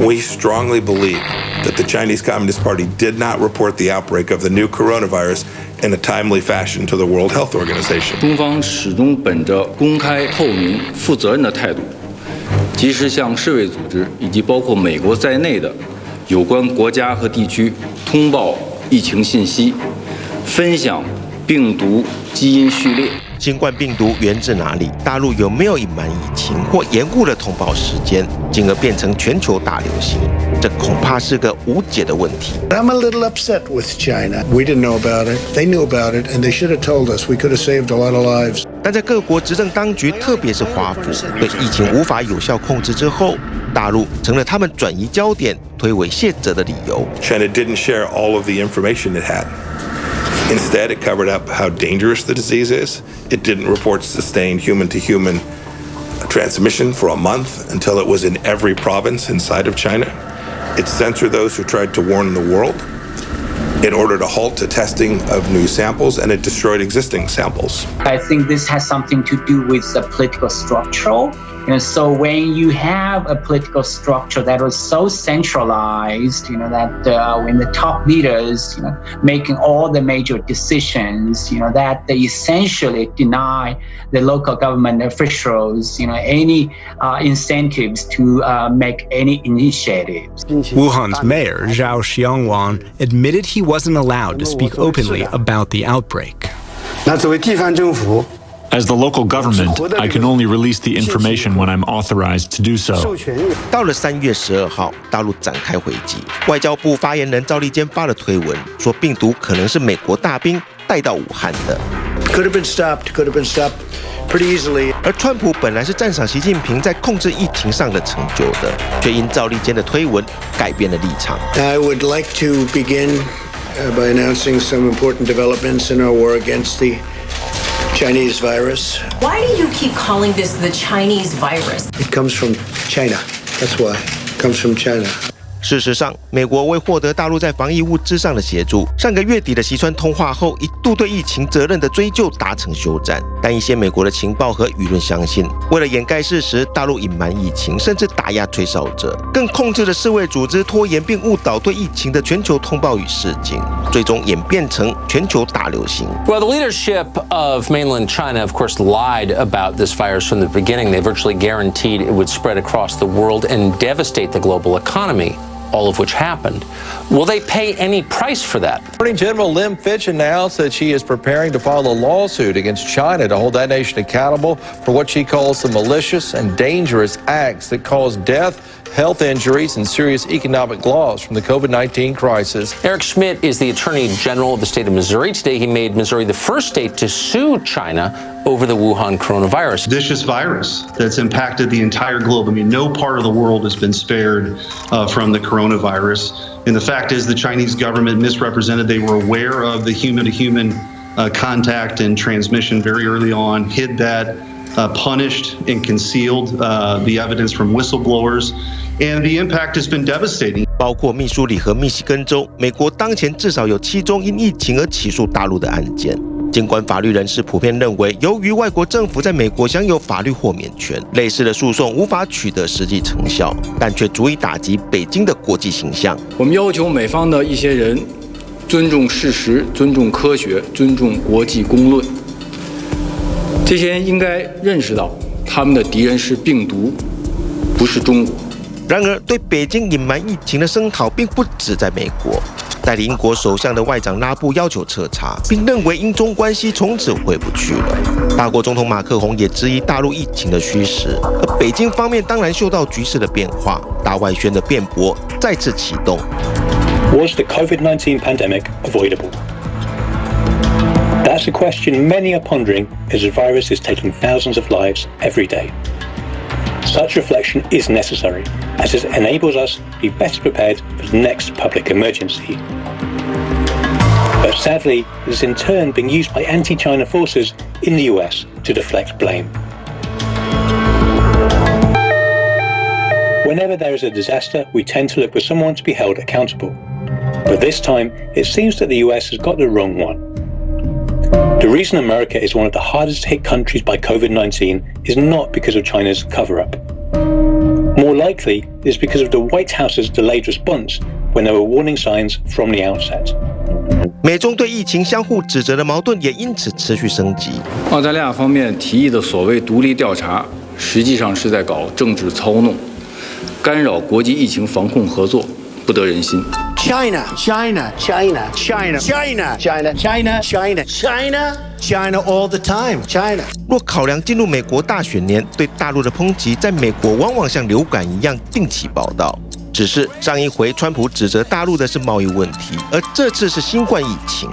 We strongly believe that the Chinese Communist Party did not report the outbreak of the new coronavirus in a timely fashion to the World Health Organization. 中方始终本着公开、透明、负责任的态度，及时向世卫组织以及包括美国在内的有关国家和地区通报疫情信息，分享病毒基因序列。新冠病毒源自哪里？大陆有没有隐瞒疫情或延误了通报时间，进而变成全球大流行？这恐怕是个无解的问题。I'm a little upset with China. We didn't know about it. They knew about it, and they should have told us. We could have saved a lot of lives. 但在各国执政当局，特别是华府，对疫情无法有效控制之后，大陆成了他们转移焦点、推诿卸责的理由。China didn't share all of the information it had. Instead, it covered up how dangerous the disease is. It didn't report sustained human-to-human transmission for a month until it was in every province inside of China. It censored those who tried to warn the world. It ordered a halt to testing of new samples, and it destroyed existing samples. I think this has something to do with the political structure. So when you have a political structure that was so centralized, that when the top leaders, making all the major decisions, that they essentially deny the local government officials, any incentives to make any initiatives. Wuhan's mayor, Zhao Xiangwang, admitted he wasn't allowed to speak openly about the outbreak. 那作为地方政府 As the local government, I can only release the information when I'm authorized to do so. 到了3月12号，大陆展开回击。外交部发言人赵立坚发了推文，说病毒可能是美国大兵带到武汉的。Could have been stopped. Could have been stopped pretty easily. 而川普本来是赞赏习近平在控制疫情上的成就的，却因赵立坚的推文改变了立场。I would like to begin by announcing some important developments in our war against the Chinese virus. Why do you keep calling this the Chinese virus? It comes from China. That's why. It comes from China. 事实上，美国为获得大陆在防疫物资上的协助，上个月底的西川通话后，一度对疫情责任的追究达成休战。但一些美国的情报和舆论相信，为了掩盖事实，大陆隐瞒疫情，甚至打压吹哨者，更控制了世卫组织拖延并误导对疫情的全球通报与示警，最终演变成全球大流行。Well, the leadership of mainland China, of course, lied about this virus from the beginning. They virtually guaranteed it would spread across the world and devastate the global economy. All of which happened. Will they pay any price for that? Attorney General Lim Fitch announced that she is preparing to file a lawsuit against China to hold that nation accountable for what she calls the malicious and dangerous acts that caused death, health injuries, and serious economic loss from the COVID-19 crisis. Eric Schmidt is the Attorney General of the state of Missouri. Today, he made Missouri the first state to sue China over the Wuhan coronavirus. Vicious virus that's impacted the entire globe. I mean, no part of the world has been spared from the coronavirus. And the fact is the Chinese government misrepresented. They were aware of the human-to-human contact and transmission very early on, hid that, punished and concealed the evidence from whistleblowers. And the impact has been devastating. 包括密苏里和密西根州，美国当前至少有7宗因疫情而起诉大陆的案件。尽管法律人士普遍认为，由于外国政府在美国享有法律豁免权，类似的诉讼无法取得实际成效，但却足以打击北京的国际形象。我们要求美方的一些人尊重事实、尊重科学、尊重国际公论。这些人应该认识到，他们的敌人是病毒，不是中国。然而，对北京隐瞒疫情的声讨并不止在美国。代理英国首相的外长拉布要求彻查，并认为英中关系从此回不去了。法国总统马克宏也质疑大陆疫情的虚实，而北京方面当然嗅到局势的变化，大外宣的辩驳再次启动。Was the COVID-19 pandemic avoidable? That's a question many are pondering as the virus is taking thousands of lives every day. Such reflection is necessary, as it enables us to be better prepared for the next public emergency. But sadly, it is in turn being used by anti-China forces in the US to deflect blame. Whenever there is a disaster, we tend to look for someone to be held accountable. But this time, it seems that the US has got the wrong one. The reason America is one of the hardest hit countries by COVID-19 is not because of China's cover-up. More likely, it is because of the White House's delayed response when there were warning signs from the outset. 美中对疫情相互指责的矛盾也因此持续升级。澳大利亚方面提议的所谓独立调查，实际上是在搞政治操弄，干扰国际疫情防控合作，不得人心。China, China, China, China, China, China, China, China, China, China all the time, China. 若考量进入美国大选年，对大陆的抨击在美国往往像流感一样定期报道。只是上一回川普指责大陆的是贸易问题，而这次是新冠疫情。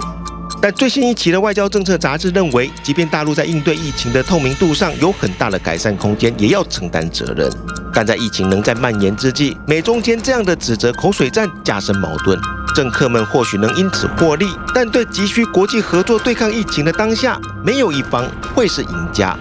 但最新一期的外交政策杂志认为，即便大陆在应对疫情的透明度上有很大的改善空间，也要承担责任。但在疫情仍在蔓延之际，美中间这样的指责口水战加深矛盾。政客们或许能因此获利，但对急需国际合作对抗疫情的当下，没有一方会是赢家。